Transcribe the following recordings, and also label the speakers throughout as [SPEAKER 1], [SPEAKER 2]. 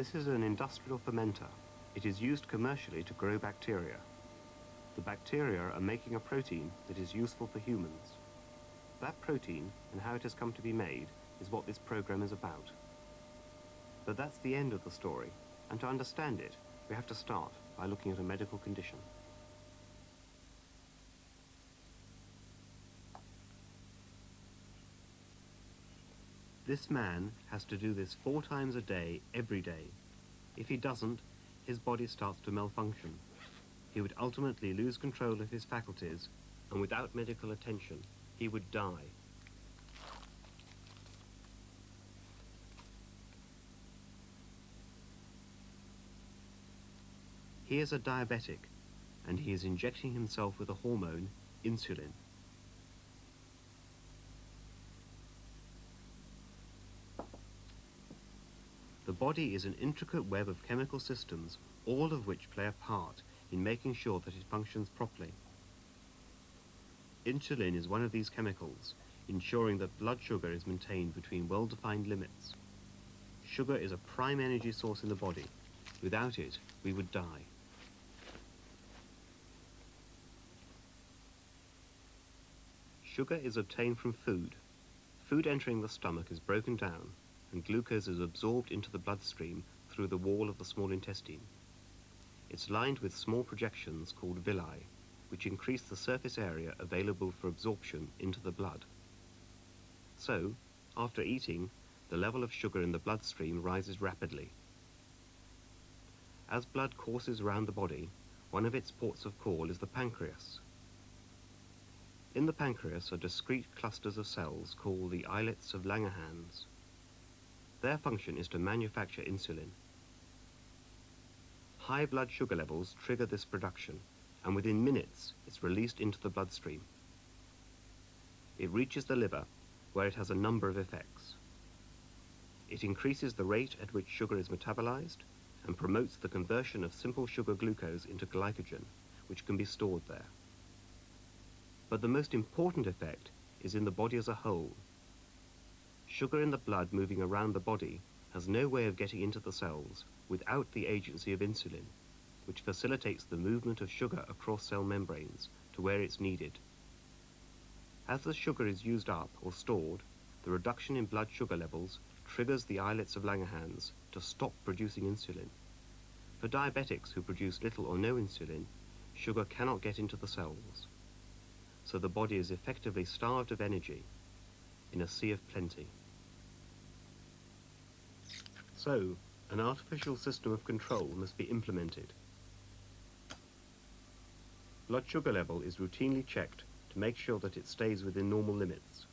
[SPEAKER 1] This is an industrial fermenter. It is used commercially to grow bacteria. The bacteria are making a protein that is useful for humans. That protein and how it has come to be made is what this program is about. But that's the end of the story, and to understand it, we have to start by looking at a medical condition. This man has to do this 4 times a day, every day. If he doesn't, his body starts to malfunction. He would ultimately lose control of his faculties, and without medical attention, he would die. He is a diabetic, and he is injecting himself with a hormone, insulin. The body is an intricate web of chemical systems, all of which play a part in making sure that it functions properly. Insulin is one of these chemicals, ensuring that blood sugar is maintained between well-defined limits. Sugar is a prime energy source in the body. Without it, we would die. Sugar is obtained from food. Food entering the stomach is broken down, and glucose is absorbed into the bloodstream through the wall of the small intestine. It's lined with small projections called villi, which increase the surface area available for absorption into the blood. So, after eating, the level of sugar in the bloodstream rises rapidly. As blood courses around the body, one of its ports of call is the pancreas. In the pancreas are discrete clusters of cells called the islets of Langerhans. Their function is to manufacture insulin. High blood sugar levels trigger this production, and within minutes it's released into the bloodstream. It reaches the liver, where it has a number of effects. It increases the rate at which sugar is metabolized and promotes the conversion of simple sugar glucose into glycogen, which can be stored there. But the most important effect is in the body as a whole. Sugar in the blood moving around the body has no way of getting into the cells without the agency of insulin, which facilitates the movement of sugar across cell membranes to where it's needed. As the sugar is used up or stored, the reduction in blood sugar levels triggers the islets of Langerhans to stop producing insulin. For diabetics who produce little or no insulin, sugar cannot get into the cells. So the body is effectively starved of energy in a sea of plenty. So, an artificial system of control must be implemented. Blood sugar level is routinely checked to make sure that it stays within normal limits.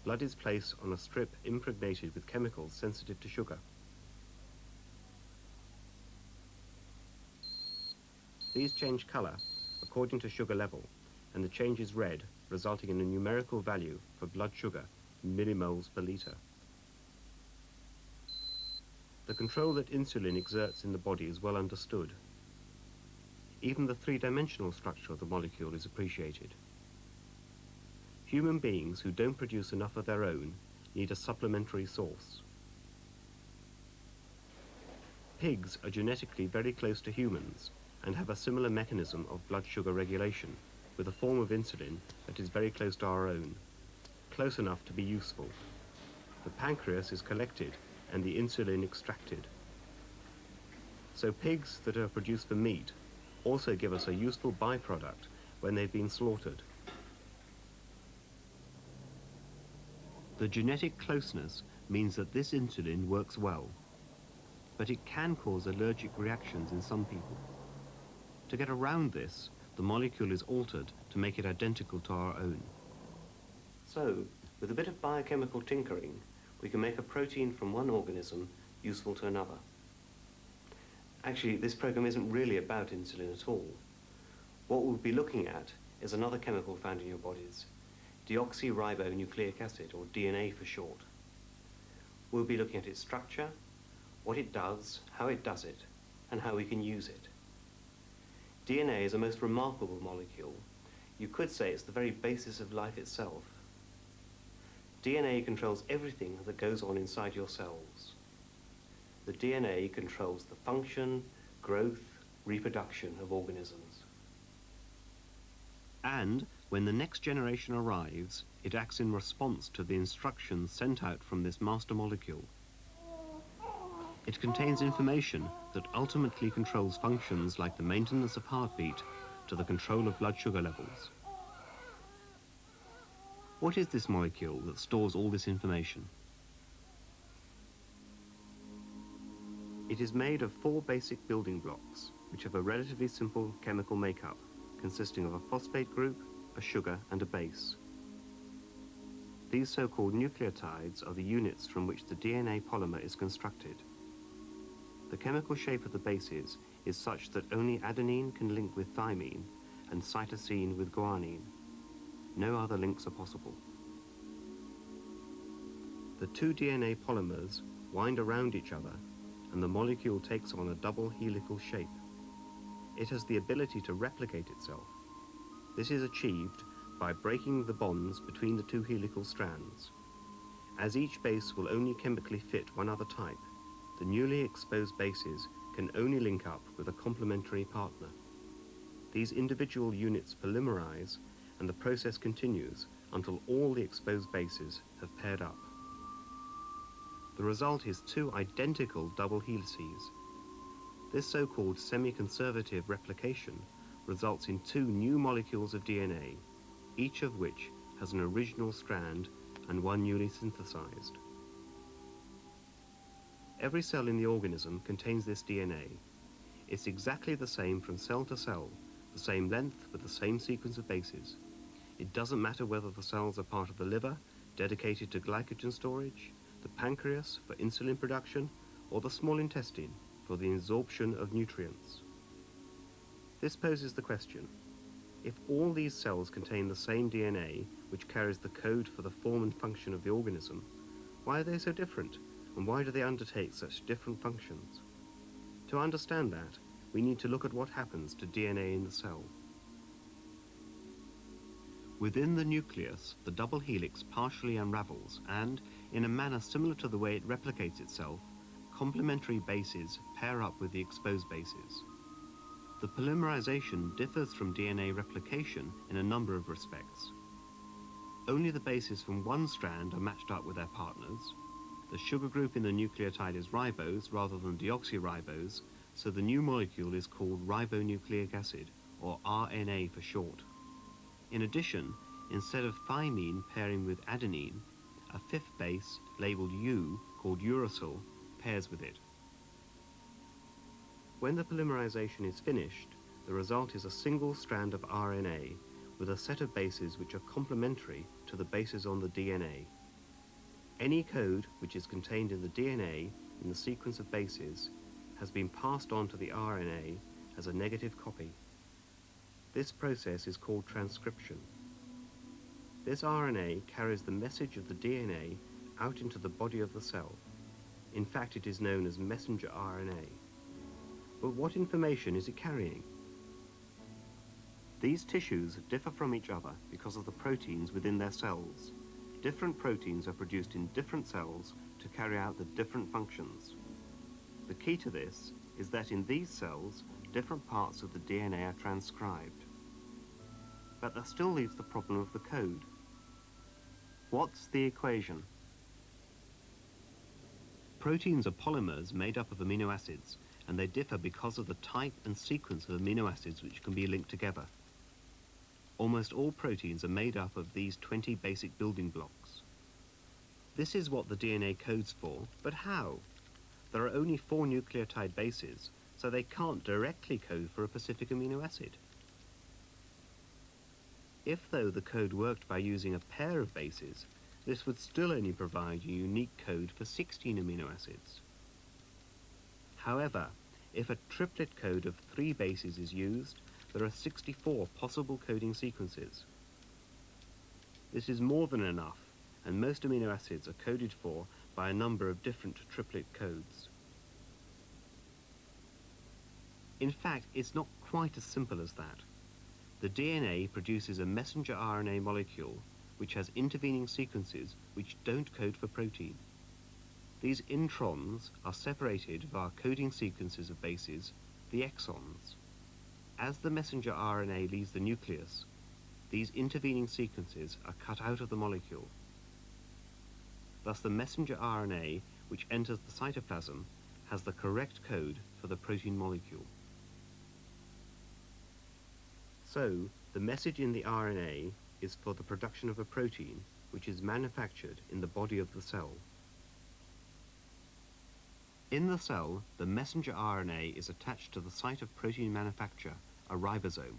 [SPEAKER 1] Blood is placed on a strip impregnated with chemicals sensitive to sugar. These change color according to sugar level, and the change is red, resulting in a numerical value for blood sugar in millimoles per liter. The control that insulin exerts in the body is well understood. Even the three-dimensional structure of the molecule is appreciated. Human beings who don't produce enough of their own need a supplementary source. Pigs are genetically very close to humans and have a similar mechanism of blood sugar regulation, with a form of insulin that is very close to our own, close enough to be useful. The pancreas is collected and the insulin extracted. So pigs that are produced for meat also give us a useful byproduct when they've been slaughtered. The genetic closeness means that this insulin works well, but it can cause allergic reactions in some people. To get around this, the molecule is altered to make it identical to our own. So, with a bit of biochemical tinkering, we can make a protein from one organism useful to another. Actually, this program isn't really about insulin at all. What we'll be looking at is another chemical found in your bodies, deoxyribonucleic acid, or DNA for short. We'll be looking at its structure, what it does, how it does it, and how we can use it. DNA is a most remarkable molecule. You could say it's the very basis of life itself. DNA controls everything that goes on inside your cells. The DNA controls the function, growth, reproduction of organisms. And when the next generation arrives, it acts in response to the instructions sent out from this master molecule. It contains information that ultimately controls functions like the maintenance of heartbeat to the control of blood sugar levels. What is this molecule that stores all this information? It is made of 4 basic building blocks, which have a relatively simple chemical makeup, consisting of a phosphate group, a sugar, and a base. These so-called nucleotides are the units from which the DNA polymer is constructed. The chemical shape of the bases is such that only adenine can link with thymine and cytosine with guanine. No other links are possible. The 2 DNA polymers wind around each other, and the molecule takes on a double helical shape. It has the ability to replicate itself. This is achieved by breaking the bonds between the 2 helical strands. As each base will only chemically fit one other type, the newly exposed bases can only link up with a complementary partner. These individual units polymerize, and the process continues until all the exposed bases have paired up. The result is 2 identical double helices. This so-called semi-conservative replication results in 2 new molecules of DNA, each of which has an original strand and one newly synthesized. Every cell in the organism contains this DNA. It's exactly the same from cell to cell, the same length with the same sequence of bases. It doesn't matter whether the cells are part of the liver, dedicated to glycogen storage, the pancreas for insulin production, or the small intestine for the absorption of nutrients. This poses the question: if all these cells contain the same DNA, which carries the code for the form and function of the organism, why are they so different, and why do they undertake such different functions? To understand that, we need to look at what happens to DNA in the cell. Within the nucleus, the double helix partially unravels and, in a manner similar to the way it replicates itself, complementary bases pair up with the exposed bases. The polymerization differs from DNA replication in a number of respects. Only the bases from one strand are matched up with their partners. The sugar group in the nucleotide is ribose rather than deoxyribose, so the new molecule is called ribonucleic acid, or RNA for short. In addition, instead of thymine pairing with adenine, a 5th base, labeled U, called uracil, pairs with it. When the polymerization is finished, the result is a single strand of RNA with a set of bases which are complementary to the bases on the DNA. Any code which is contained in the DNA in the sequence of bases has been passed on to the RNA as a negative copy. This process is called transcription. This RNA carries the message of the DNA out into the body of the cell. In fact, it is known as messenger RNA. But what information is it carrying? These tissues differ from each other because of the proteins within their cells. Different proteins are produced in different cells to carry out the different functions. The key to this is that in these cells, different parts of the DNA are transcribed. But that still leaves the problem of the code. What's the equation? Proteins are polymers made up of amino acids, and they differ because of the type and sequence of amino acids which can be linked together. Almost all proteins are made up of these 20 basic building blocks. This is what the DNA codes for, but how? There are only 4 nucleotide bases, so they can't directly code for a specific amino acid. If, though, the code worked by using a pair of bases, this would still only provide a unique code for 16 amino acids. However, if a triplet code of 3 bases is used, there are 64 possible coding sequences. This is more than enough, and most amino acids are coded for by a number of different triplet codes. In fact, it's not quite as simple as that. The DNA produces a messenger RNA molecule which has intervening sequences which don't code for protein. These introns are separated via coding sequences of bases, the exons. As the messenger RNA leaves the nucleus, these intervening sequences are cut out of the molecule. Thus the messenger RNA which enters the cytoplasm has the correct code for the protein molecule. So, the message in the RNA is for the production of a protein which is manufactured in the body of the cell. In the cell, the messenger RNA is attached to the site of protein manufacture, a ribosome.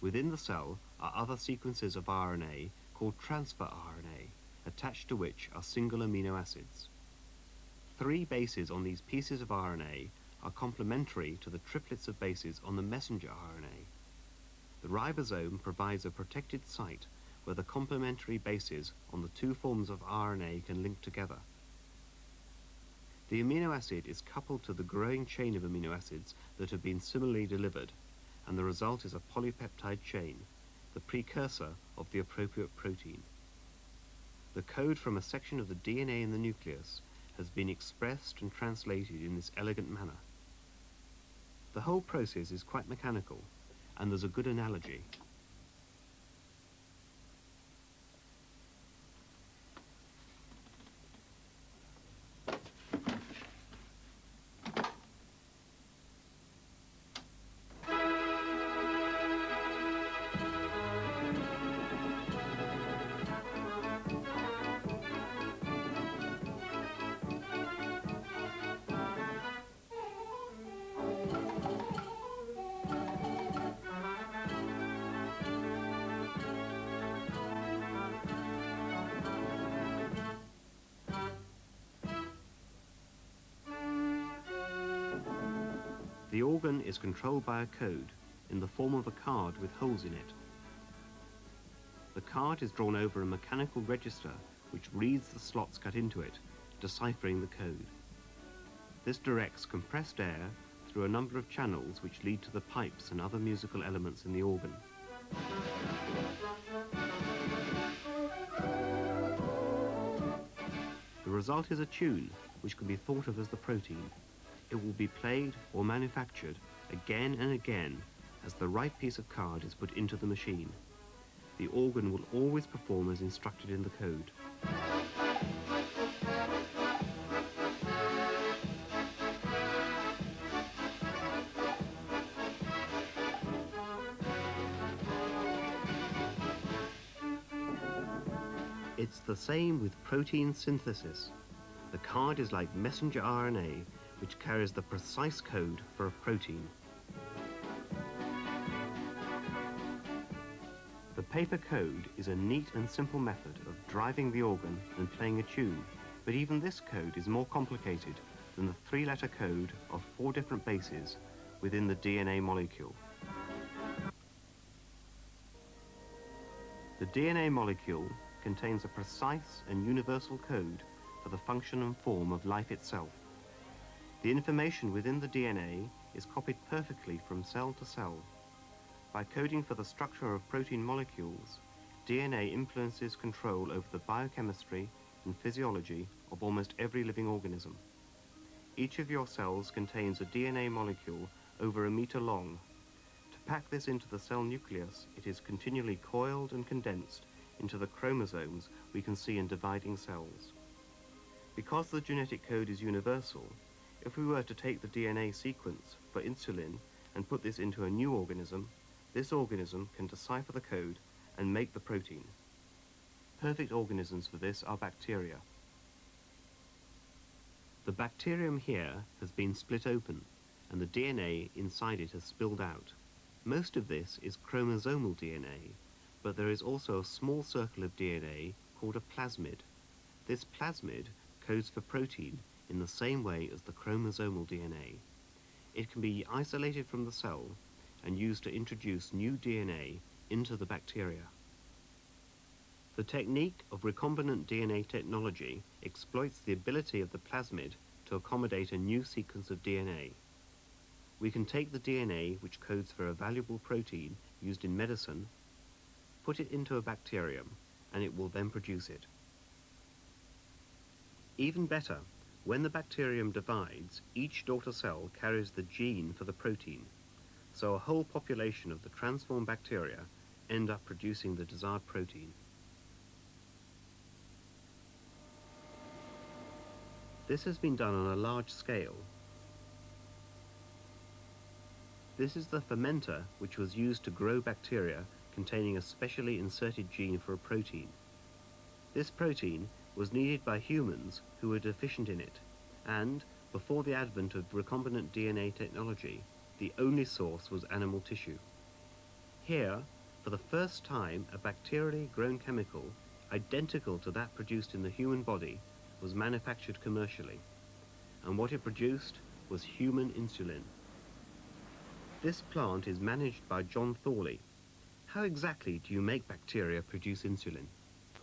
[SPEAKER 1] Within the cell are other sequences of RNA called transfer RNA, attached to which are single amino acids. 3 bases on these pieces of RNA are complementary to the triplets of bases on the messenger RNA. The ribosome provides a protected site where the complementary bases on the 2 forms of RNA can link together. The amino acid is coupled to the growing chain of amino acids that have been similarly delivered, and the result is a polypeptide chain, the precursor of the appropriate protein. The code from a section of the DNA in the nucleus has been expressed and translated in this elegant manner. The whole process is quite mechanical, and there's a good analogy. The organ is controlled by a code in the form of a card with holes in it. The card is drawn over a mechanical register which reads the slots cut into it, deciphering the code. This directs compressed air through a number of channels which lead to the pipes and other musical elements in the organ. The result is a tune which can be thought of as the protein. It will be played or manufactured again and again as the right piece of card is put into the machine. The organ will always perform as instructed in the code. It's the same with protein synthesis. The card is like messenger RNA, which carries the precise code for a protein. The paper code is a neat and simple method of driving the organ and playing a tune, but even this code is more complicated than the 3-letter code of 4 different bases within the DNA molecule. The DNA molecule contains a precise and universal code for the function and form of life itself. The information within the DNA is copied perfectly from cell to cell. By coding for the structure of protein molecules, DNA influences control over the biochemistry and physiology of almost every living organism. Each of your cells contains a DNA molecule over 1 meter long. To pack this into the cell nucleus, it is continually coiled and condensed into the chromosomes we can see in dividing cells. Because the genetic code is universal, if we were to take the DNA sequence for insulin and put this into a new organism, this organism can decipher the code and make the protein. Perfect organisms for this are bacteria. The bacterium here has been split open, and the DNA inside it has spilled out. Most of this is chromosomal DNA, but there is also a small circle of DNA called a plasmid. This plasmid codes for protein in the same way as the chromosomal DNA. It can be isolated from the cell and used to introduce new DNA into the bacteria. The technique of recombinant DNA technology exploits the ability of the plasmid to accommodate a new sequence of DNA. We can take the DNA which codes for a valuable protein used in medicine, put it into a bacterium, and it will then produce it. Even better, when the bacterium divides, each daughter cell carries the gene for the protein, so a whole population of the transformed bacteria end up producing the desired protein. This has been done on a large scale. This is the fermenter which was used to grow bacteria containing a specially inserted gene for a protein. This protein was needed by humans who were deficient in it, and, before the advent of recombinant DNA technology, the only source was animal tissue. Here, for the first time, a bacterially grown chemical, identical to that produced in the human body, was manufactured commercially, and what it produced was human insulin. This plant is managed by John Thorley. How exactly do you make bacteria produce insulin?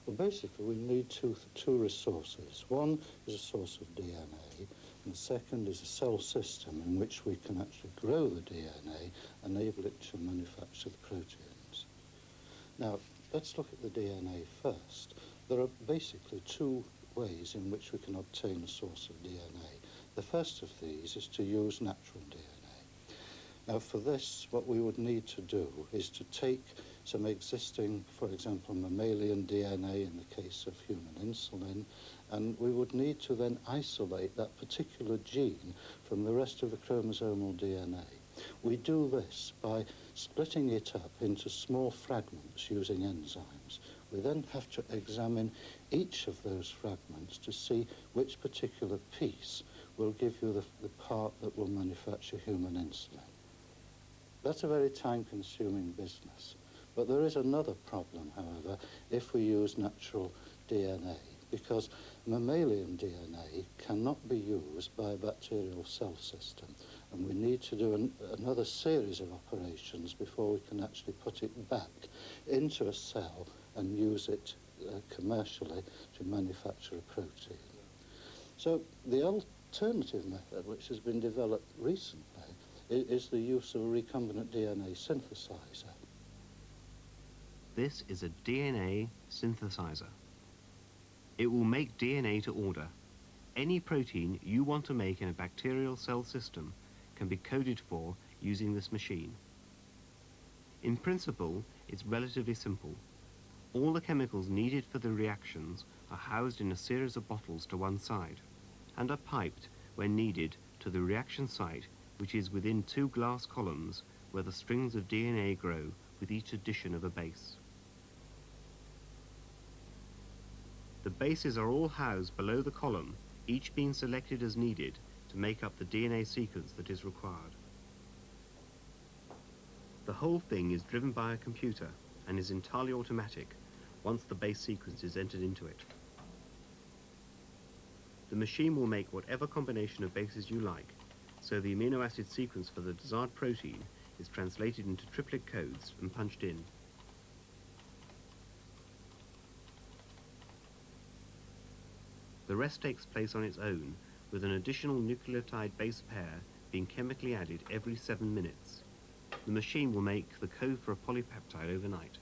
[SPEAKER 2] Well, basically, we need two resources. One is a source of DNA, and the second is a cell system in which we can actually grow the DNA, enable it to manufacture the proteins. Now, let's look at the DNA first. There are basically two ways in which we can obtain a source of DNA. The first of these is to use natural DNA. Now, for this, what we would need to do is to take some existing, for example, mammalian DNA in the case of human insulin, and we would need to then isolate that particular gene from the rest of the chromosomal DNA. We do this by splitting it up into small fragments using enzymes. We then have to examine each of those fragments to see which particular piece will give you the part that will manufacture human insulin. That's a very time-consuming business. But there is another problem, however, if we use natural DNA, because mammalian DNA cannot be used by a bacterial cell system, and we need to do another series of operations before we can actually put it back into a cell and use it commercially to manufacture a protein. So the alternative method, which has been developed recently, is the use of a recombinant DNA synthesizer.
[SPEAKER 1] This is a DNA synthesizer. It will make DNA to order. Any protein you want to make in a bacterial cell system can be coded for using this machine. In principle, it's relatively simple. All the chemicals needed for the reactions are housed in a series of bottles to one side and are piped, when needed, to the reaction site, which is within two glass columns where the strings of DNA grow with each addition of a base. The bases are all housed below the column, each being selected as needed to make up the DNA sequence that is required. The whole thing is driven by a computer and is entirely automatic once the base sequence is entered into it. The machine will make whatever combination of bases you like, so the amino acid sequence for the desired protein is translated into triplet codes and punched in. The rest takes place on its own, with an additional nucleotide base pair being chemically added every 7 minutes. The machine will make the code for a polypeptide overnight.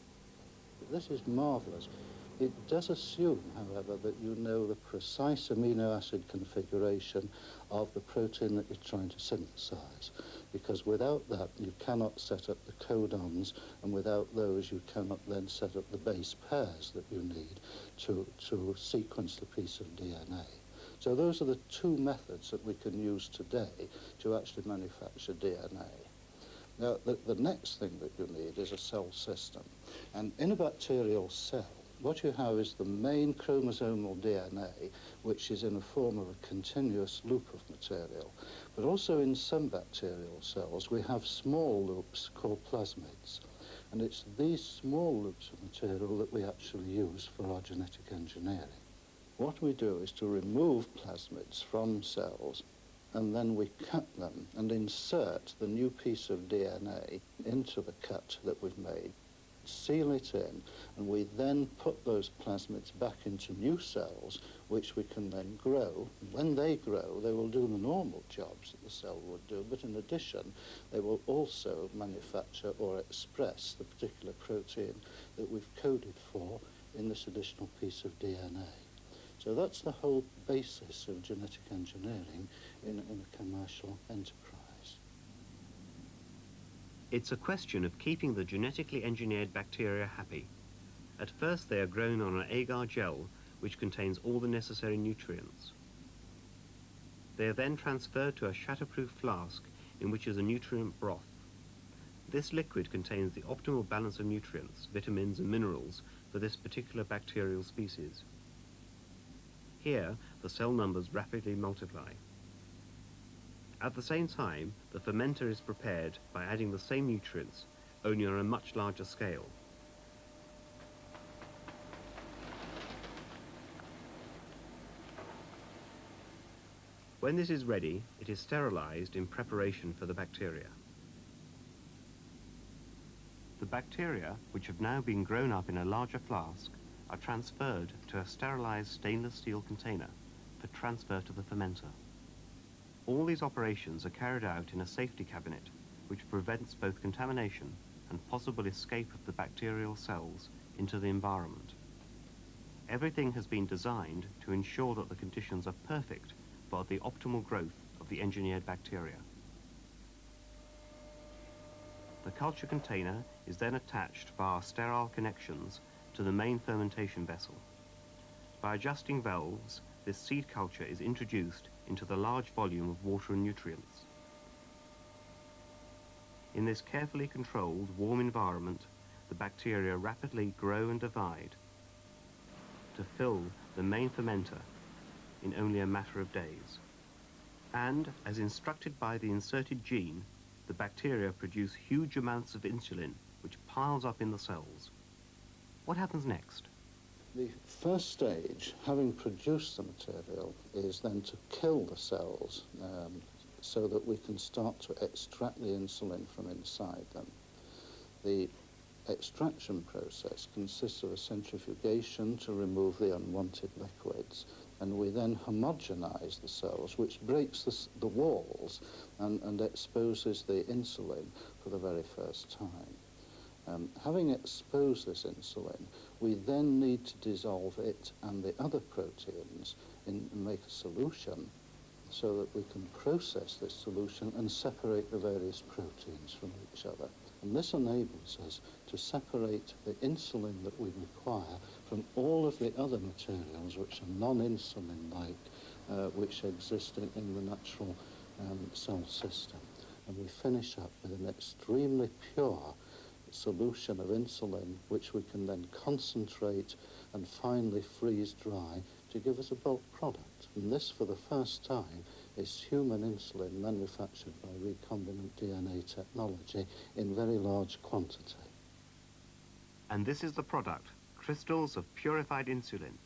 [SPEAKER 2] This is marvelous. It does assume, however, that you know the precise amino acid configuration of the protein that you're trying to synthesize, because without that you cannot set up the codons, and without those you cannot then set up the base pairs that you need to sequence the piece of DNA. So those are the two methods that we can use today to actually manufacture DNA. Now, the next thing that you need is a cell system. And in a bacterial cell, what you have is the main chromosomal DNA, which is in the form of a continuous loop of material. But also in some bacterial cells, we have small loops called plasmids. And it's these small loops of material that we actually use for our genetic engineering. What we do is to remove plasmids from cells, and then we cut them and insert the new piece of DNA into the cut that we've made, seal it in, and we then put those plasmids back into new cells, which we can then grow. When they grow, they will do the normal jobs that the cell would do, but in addition, they will also manufacture or express the particular protein that we've coded for in this additional piece of DNA. So that's the whole basis of genetic engineering in a commercial enterprise.
[SPEAKER 1] It's a question of keeping the genetically engineered bacteria happy. At first they are grown on an agar gel which contains all the necessary nutrients. They are then transferred to a shatterproof flask in which is a nutrient broth. This liquid contains the optimal balance of nutrients, vitamins and minerals for this particular bacterial species. Here, the cell numbers rapidly multiply. At the same time, the fermenter is prepared by adding the same nutrients, only on a much larger scale. When this is ready, it is sterilized in preparation for the bacteria. The bacteria, which have now been grown up in a larger flask, are transferred to a sterilized stainless steel container for transfer to the fermenter. All these operations are carried out in a safety cabinet, which prevents both contamination and possible escape of the bacterial cells into the environment. Everything has been designed to ensure that the conditions are perfect for the optimal growth of the engineered bacteria. The culture container is then attached via sterile connections to the main fermentation vessel. By adjusting valves, this seed culture is introduced into the large volume of water and nutrients. In this carefully controlled, warm environment, the bacteria rapidly grow and divide to fill the main fermenter in only a matter of days. And, as instructed by the inserted gene, the bacteria produce huge amounts of insulin, which piles up in the cells. What happens next?
[SPEAKER 2] The first stage, having produced the material, is then to kill the cells so that we can start to extract the insulin from inside them. The extraction process consists of a centrifugation to remove the unwanted liquids, and we then homogenize the cells, which breaks the walls and exposes the insulin for the very first time. Having exposed this insulin, we then need to dissolve it and the other proteins and make a solution so that we can process this solution and separate the various proteins from each other. And this enables us to separate the insulin that we require from all of the other materials which are non-insulin-like, which exist in the natural cell system. And we finish up with an extremely pure solution of insulin, which we can then concentrate and finally freeze dry to give us a bulk product. And this, for the first time, is human insulin manufactured by recombinant DNA technology in very large quantity.
[SPEAKER 1] And this is the product, crystals of purified insulin.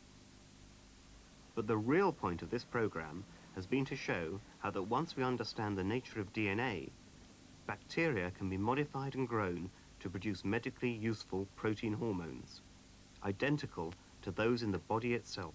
[SPEAKER 1] But the real point of this program has been to show how that once we understand the nature of DNA, bacteria can be modified and grown to produce medically useful protein hormones, identical to those in the body itself.